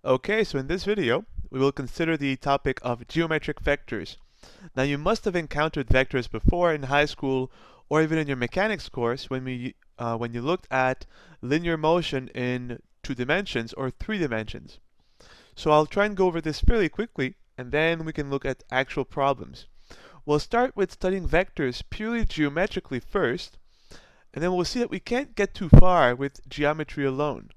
Okay, so in this video, we will consider the topic of geometric vectors. Now you must have encountered vectors before in high school or even in your mechanics course when you looked at linear motion in 2 dimensions or 3 dimensions. So I'll try and go over this fairly quickly and then we can look at actual problems. We'll start with studying vectors purely geometrically first, and then we'll see that we can't get too far with geometry alone.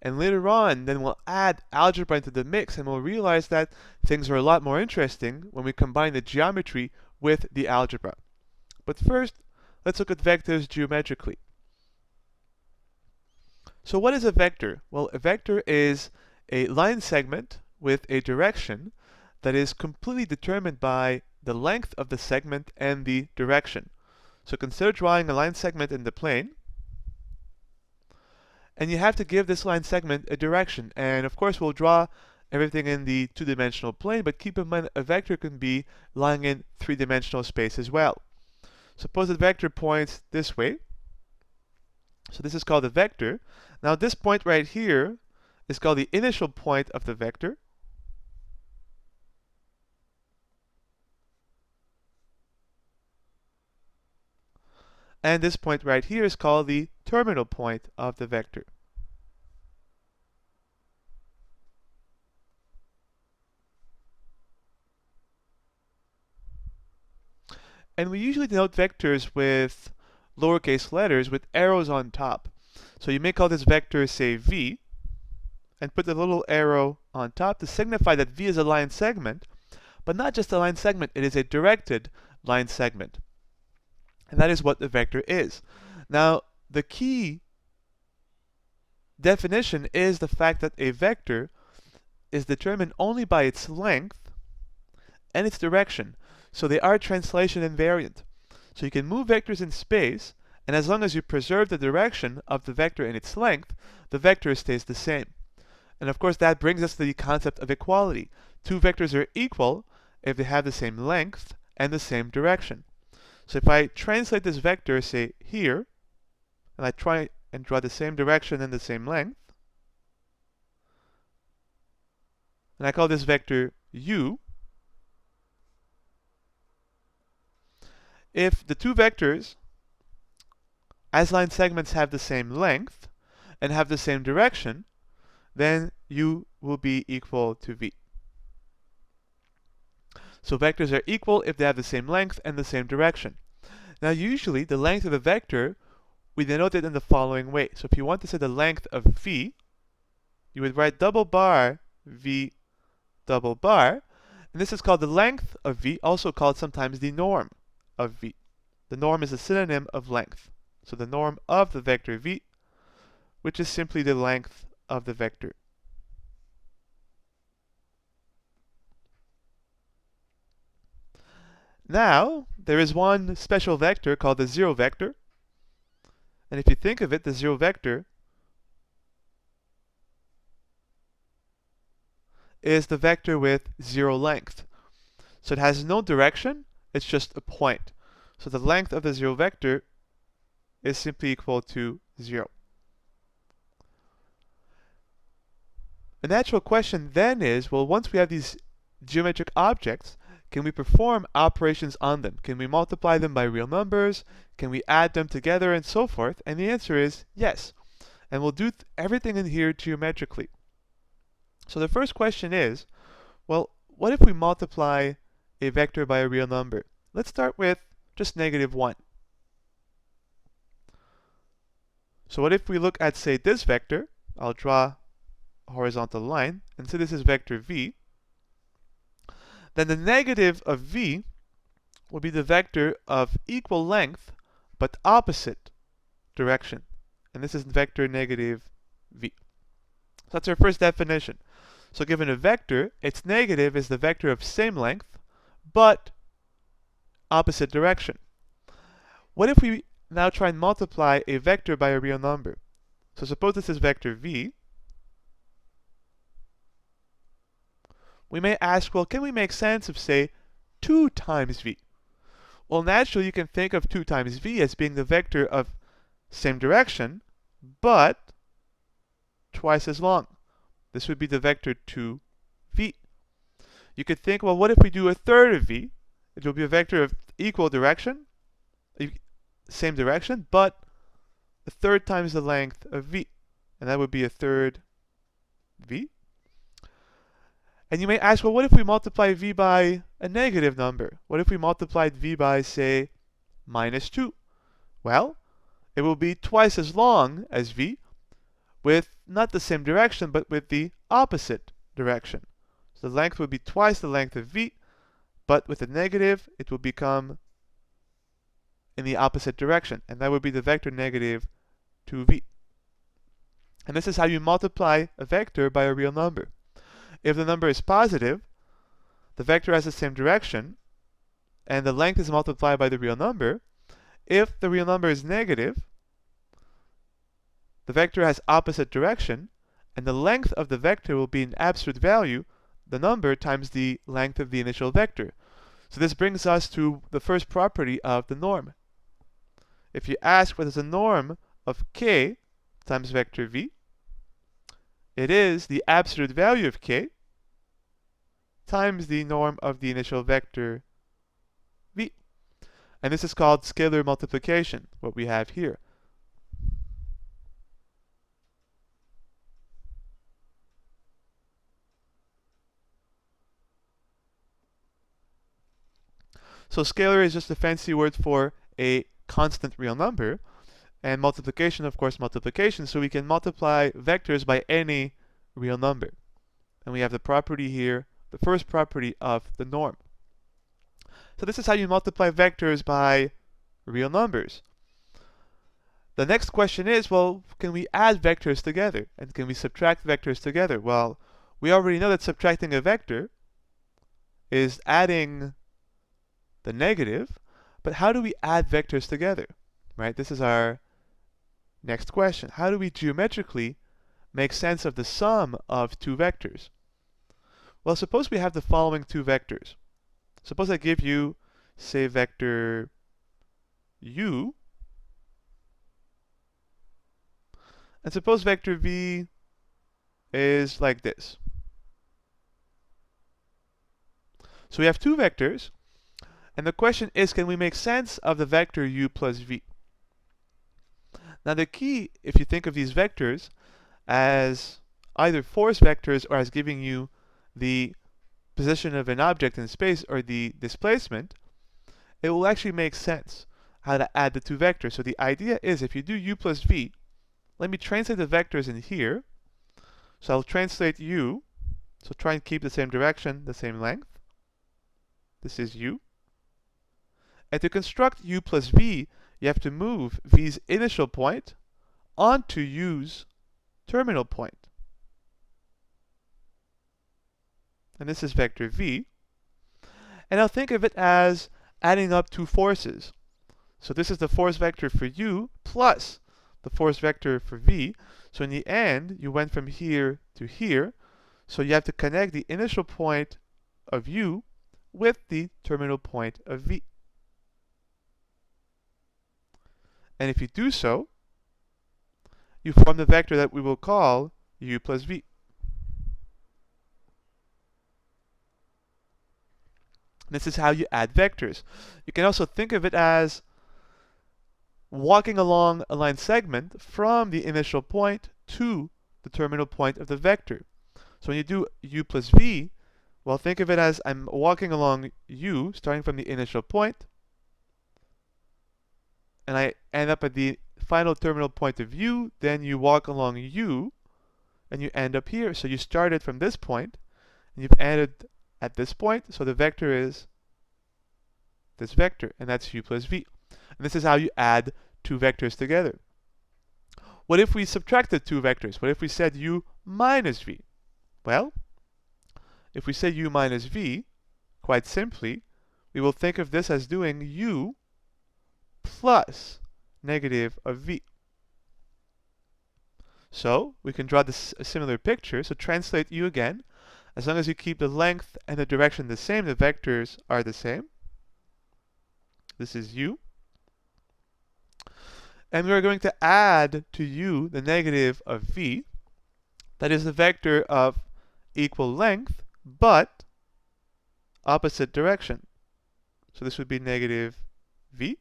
And later on, then we'll add algebra into the mix and we'll realize that things are a lot more interesting when we combine the geometry with the algebra. But first, let's look at vectors geometrically. So what is a vector? Well, a vector is a line segment with a direction that is completely determined by the length of the segment and the direction. So consider drawing a line segment in the plane, and you have to give this line segment a direction. And of course we'll draw everything in the 2-dimensional plane, but keep in mind a vector can be lying in 3-dimensional space as well. Suppose the vector points this way. So this is called a vector. Now this point right here is called the initial point of the vector. And this point right here is called the terminal point of the vector. And we usually denote vectors with lowercase letters with arrows on top. So you may call this vector, say, v, and put the little arrow on top to signify that v is a line segment, but not just a line segment, it is a directed line segment. And that is what the vector is. Now, the key definition is the fact that a vector is determined only by its length and its direction. So they are translation invariant. So you can move vectors in space, and as long as you preserve the direction of the vector and its length, the vector stays the same. And of course that brings us to the concept of equality. Two vectors are equal if they have the same length and the same direction. So if I translate this vector, say, here, and I try and draw the same direction and the same length, and I call this vector u, if the two vectors as line segments have the same length and have the same direction, then u will be equal to v. So vectors are equal if they have the same length and the same direction. Now usually the length of a vector, we denote it in the following way. So if you want to say the length of v, you would write double bar v double bar, and this is called the length of v, also called sometimes the norm of v. The norm is a synonym of length. So the norm of the vector v, which is simply the length of the vector. Now, there is one special vector called the zero vector. And if you think of it, the zero vector is the vector with zero length. So it has no direction, it's just a point. So the length of the zero vector is simply equal to 0. A natural question then is, well, once we have these geometric objects, can we perform operations on them? Can we multiply them by real numbers? Can we add them together and so forth? And the answer is yes. And we'll do everything in here geometrically. So the first question is, well, what if we multiply a vector by a real number? Let's start with just -1. So what if we look at, say, this vector? I'll draw a horizontal line, and say this is vector v. Then the negative of v will be the vector of equal length but opposite direction. And this is vector negative v. So that's our first definition. So given a vector, its negative is the vector of same length but opposite direction. What if we now try and multiply a vector by a real number? So suppose this is vector v. We may ask, well, can we make sense of, say, 2 times v? Well, naturally, you can think of 2 times v as being the vector of same direction, but twice as long. This would be the vector 2v. You could think, well, what if we do a third of v? It will be a vector of equal direction, same direction, but a third times the length of v. And that would be a third v. And you may ask, well, what if we multiply v by a negative number? What if we multiplied v by, say, minus 2? Well, it will be twice as long as v, with not the same direction, but with the opposite direction. So the length would be twice the length of v, but with a negative, it will become in the opposite direction, and that would be the vector negative 2v. And this is how you multiply a vector by a real number. If the number is positive, the vector has the same direction, and the length is multiplied by the real number. If the real number is negative, the vector has opposite direction, and the length of the vector will be an absolute value, the number times the length of the initial vector. So this brings us to the first property of the norm. If you ask what is the norm of k times vector v, it is the absolute value of k times the norm of the initial vector v. And this is called scalar multiplication, what we have here. So scalar is just a fancy word for a constant real number, and multiplication, of course, multiplication, so we can multiply vectors by any real number. And we have the property here, the first property of the norm. So this is how you multiply vectors by real numbers. The next question is, well, can we add vectors together? And can we subtract vectors together? Well, we already know that subtracting a vector is adding the negative, but how do we add vectors together? Right? This is our next question. How do we geometrically make sense of the sum of two vectors? Well, suppose we have the following two vectors. Suppose I give you, say, vector u, and suppose vector v is like this. So we have two vectors, and the question is, can we make sense of the vector u plus v? Now the key, if you think of these vectors as either force vectors or as giving you the position of an object in space or the displacement, it will actually make sense how to add the two vectors. So the idea is, if you do u plus v, let me translate the vectors in here. So I'll translate u, so try and keep the same direction, the same length. This is u. And to construct u plus v, you have to move v's initial point onto u's terminal point. And this is vector v. And I'll think of it as adding up two forces. So this is the force vector for u plus the force vector for v. So in the end, you went from here to here. So you have to connect the initial point of u with the terminal point of v. And if you do so, you form the vector that we will call u plus v. This is how you add vectors. You can also think of it as walking along a line segment from the initial point to the terminal point of the vector. So when you do u plus v, well, think of it as I'm walking along u, starting from the initial point, and I end up at the final terminal point of u, then you walk along u, and you end up here. So you started from this point, and you've ended at this point, so the vector is this vector, and that's u plus v. And this is how you add two vectors together. What if we subtracted two vectors? What if we said u minus v? Well, if we say u minus v, quite simply, we will think of this as doing u plus negative of v. So we can draw this a similar picture. So translate u again. As long as you keep the length and the direction the same, the vectors are the same. This is u. And we're going to add to u the negative of v. That is the vector of equal length, but opposite direction. So this would be negative v.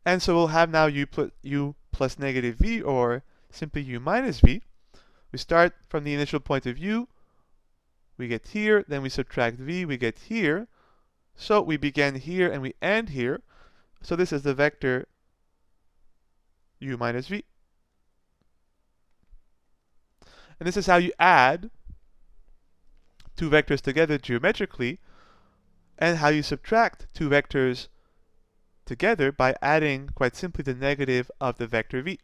And so we'll have now u plus negative v, or simply u minus v. We start from the initial point of u, we get here, then we subtract v, we get here. So we begin here and we end here. So this is the vector u minus v. And this is how you add two vectors together geometrically, and how you subtract two vectors together by adding, quite simply, the negative of the vector v.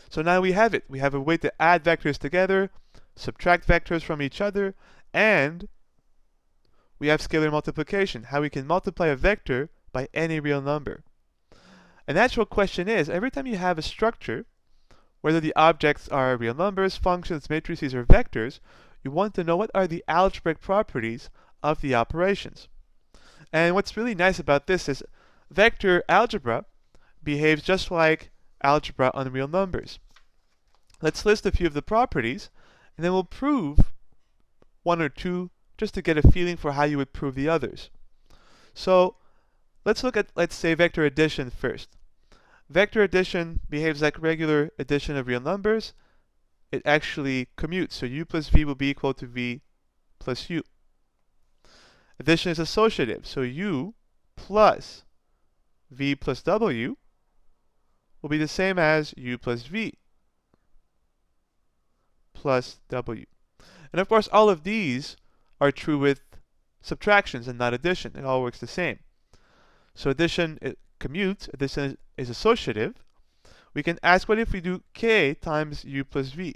So now we have it. We have a way to add vectors together, subtract vectors from each other, and we have scalar multiplication, how we can multiply a vector by any real number. A natural question is, every time you have a structure, whether the objects are real numbers, functions, matrices, or vectors, you want to know what are the algebraic properties of the operations. And what's really nice about this is vector algebra behaves just like algebra on real numbers. Let's list a few of the properties, and then we'll prove one or two just to get a feeling for how you would prove the others. So let's look at, let's say, vector addition first. Vector addition behaves like regular addition of real numbers. It actually commutes, so u plus v will be equal to v plus u. Addition is associative, so u plus v plus w will be the same as u plus v plus w. And of course, all of these are true with subtractions and not addition. It all works the same. So addition, it commutes, addition is associative. We can ask, what if we do k times u plus v?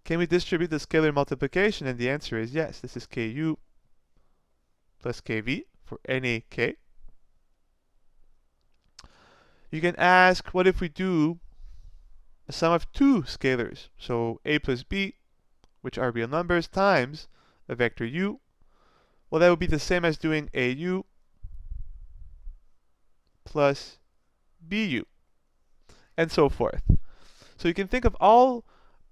Can we distribute the scalar multiplication? And the answer is yes. This is ku plus kv for any k. You can ask, what if we do a sum of two scalars? So a plus b, which are real numbers, times a vector u. Well, that would be the same as doing au plus bu, and so forth. So you can think of all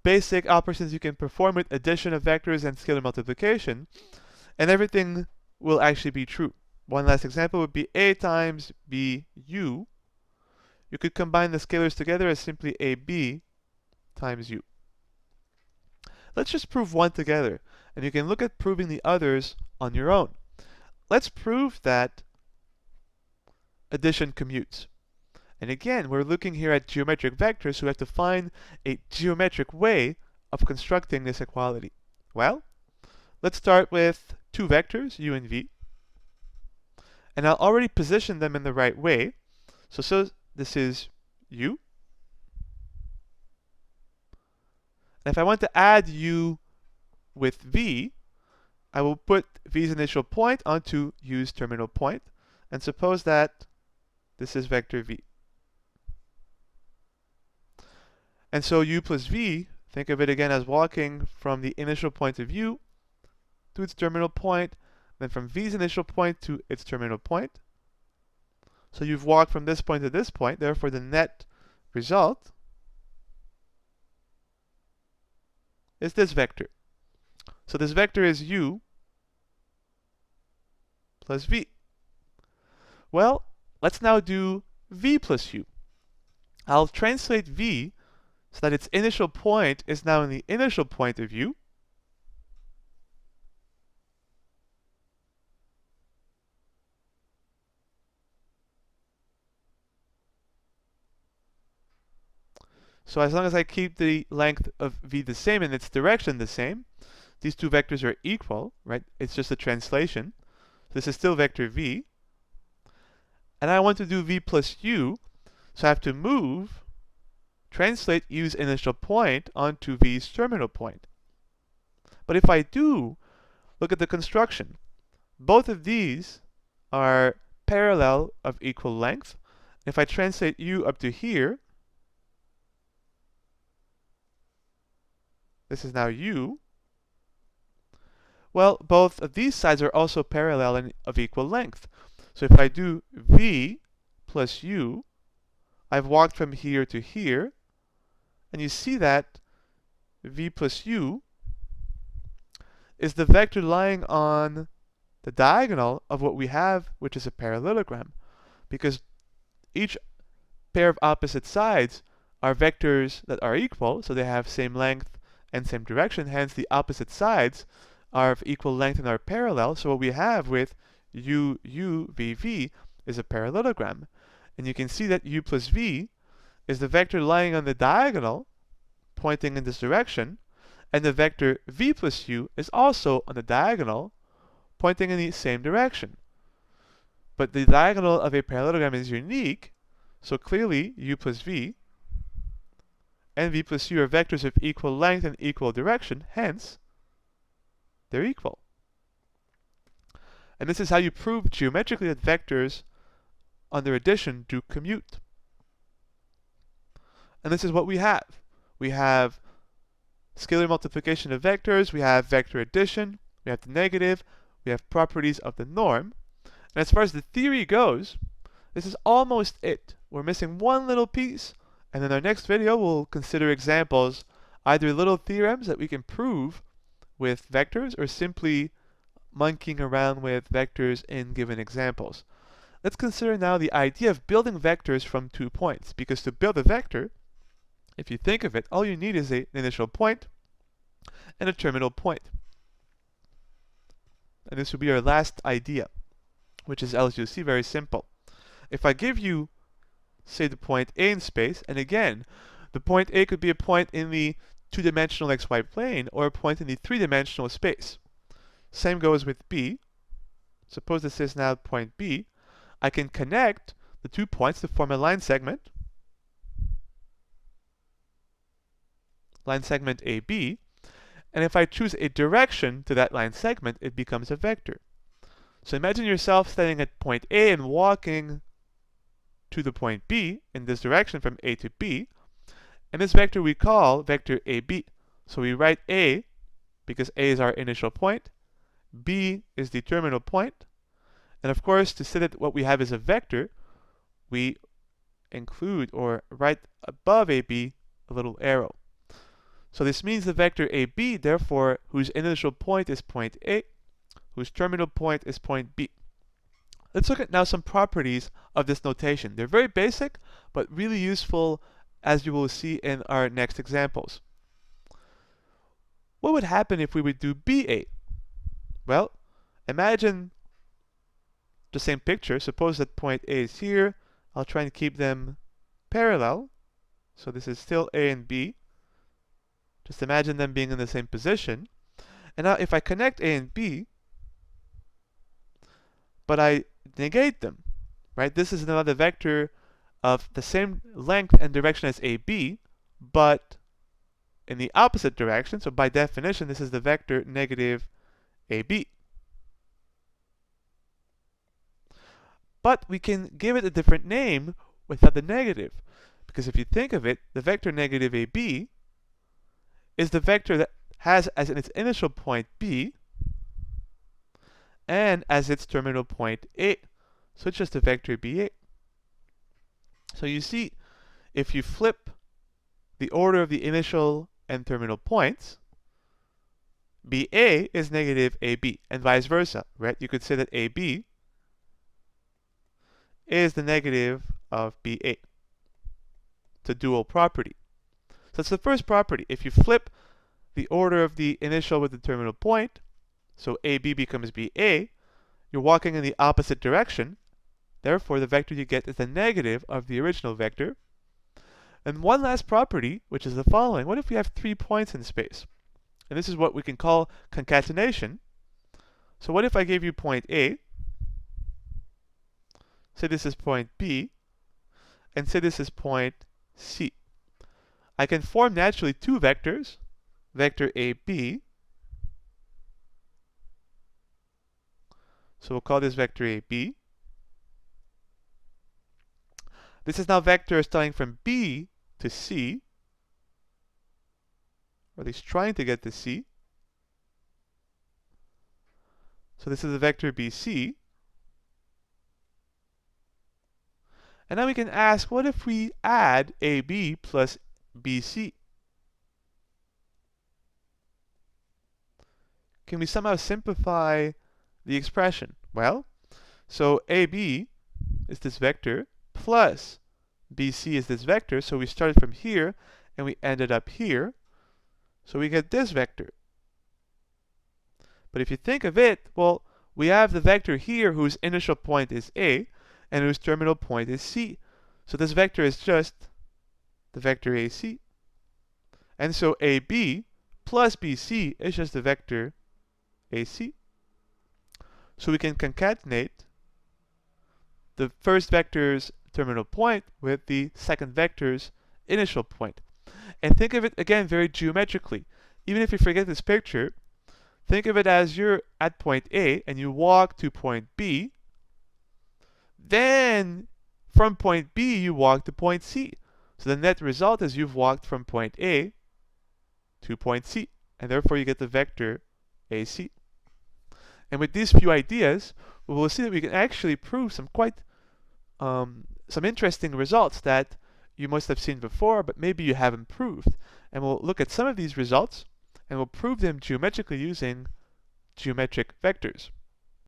basic operations you can perform with addition of vectors and scalar multiplication, and everything will actually be true. One last example would be a times bu. You could combine the scalars together as simply ab times u. Let's just prove one together, and you can look at proving the others on your own. Let's prove that addition commutes. And again, we're looking here at geometric vectors, so we have to find a geometric way of constructing this equality. Well, let's start with two vectors, u and v. And I'll already position them in the right way. So this is u. And if I want to add u with v, I will put v's initial point onto u's terminal point. And suppose that this is vector v. And so u plus v, think of it again as walking from the initial point of u to its terminal point, then from v's initial point to its terminal point. So you've walked from this point to this point, therefore the net result is this vector. So this vector is u plus v. Well, let's now do v plus u. I'll translate v so that its initial point is now in the initial point of u. So as long as I keep the length of v the same and its direction the same, these two vectors are equal, right? It's just a translation. This is still vector v. And I want to do v plus u, so I have to translate u's initial point onto v's terminal point. But if I do, look at the construction. Both of these are parallel of equal length. If I translate u up to here, this is now u. Well, both of these sides are also parallel and of equal length. So if I do v plus u, I've walked from here to here, and you see that v plus u is the vector lying on the diagonal of what we have, which is a parallelogram, because each pair of opposite sides are vectors that are equal, so they have same length and same direction, hence the opposite sides are of equal length and are parallel. So what we have with u, v, v is a parallelogram. And you can see that u plus v is the vector lying on the diagonal, pointing in this direction, and the vector v plus u is also on the diagonal, pointing in the same direction. But the diagonal of a parallelogram is unique, so clearly u plus v and v plus u are vectors of equal length and equal direction, hence they're equal. And this is how you prove geometrically that vectors on their addition do commute. And this is what we have. We have scalar multiplication of vectors, we have vector addition, we have the negative, we have properties of the norm. And as far as the theory goes, this is almost it. We're missing one little piece, and in our next video we'll consider examples, either little theorems that we can prove with vectors or simply monkeying around with vectors in given examples. Let's consider now the idea of building vectors from 2 points, because to build a vector, if you think of it, all you need is an initial point and a terminal point. And this will be our last idea, which is, as you'll see, very simple. If I give you, say, the point A in space, and again, the point A could be a point in the 2-dimensional xy plane or a point in the 3-dimensional space. Same goes with B. Suppose this is now point B. I can connect the 2 points to form a line segment AB, and if I choose a direction to that line segment, it becomes a vector. So imagine yourself standing at point A and walking to the point B in this direction from A to B, and this vector we call vector AB. So we write A because A is our initial point, B is the terminal point, and of course, to say that what we have is a vector, we include or write above AB a little arrow. So this means the vector AB, therefore, whose initial point is point A, whose terminal point is point B. Let's look at now some properties of this notation. They're very basic, but really useful, as you will see in our next examples. What would happen if we would do BA? Well, imagine the same picture. Suppose that point A is here. I'll try and keep them parallel. So this is still A and B. Just imagine them being in the same position. And now if I connect A and B, but I negate them, right? This is another vector of the same length and direction as AB, but in the opposite direction. So by definition, this is the vector negative AB. But we can give it a different name without the negative. Because if you think of it, the vector negative AB is the vector that has as its initial point B and as its terminal point A. So it's just a vector BA. So you see, if you flip the order of the initial and terminal points, BA is negative AB, and vice versa, right? You could say that AB is the negative of BA. It's a dual property. So that's the first property. If you flip the order of the initial with the terminal point, so AB becomes BA, you're walking in the opposite direction. Therefore, the vector you get is the negative of the original vector. And one last property, which is the following. What if we have 3 points in space? And this is what we can call concatenation. So what if I gave you point A, say this is point B, and say this is point C. I can form naturally 2 vectors, vector AB. So we'll call this vector AB. This is now vector starting from B to C, or at least trying to get to C. So this is a vector BC. And now we can ask, what if we add AB plus BC? can we somehow simplify the expression? Well, so AB is this vector plus BC is this vector. So we started from here and we ended up here. So we get this vector. But if you think of it, well, we have the vector here whose initial point is A and whose terminal point is C. So this vector is just the vector AC. And so AB plus BC is just the vector AC. So we can concatenate the first vector's terminal point with the second vector's initial point. And think of it again very geometrically. Even if you forget this picture, think of it as you're at point A and you walk to point B. Then from point B you walk to point C. So the net result is you've walked from point A to point C. And therefore you get the vector AC. And with these few ideas, we will see that we can actually prove some some interesting results that you must have seen before, but maybe you haven't proved. And we'll look at some of these results, and we'll prove them geometrically using geometric vectors.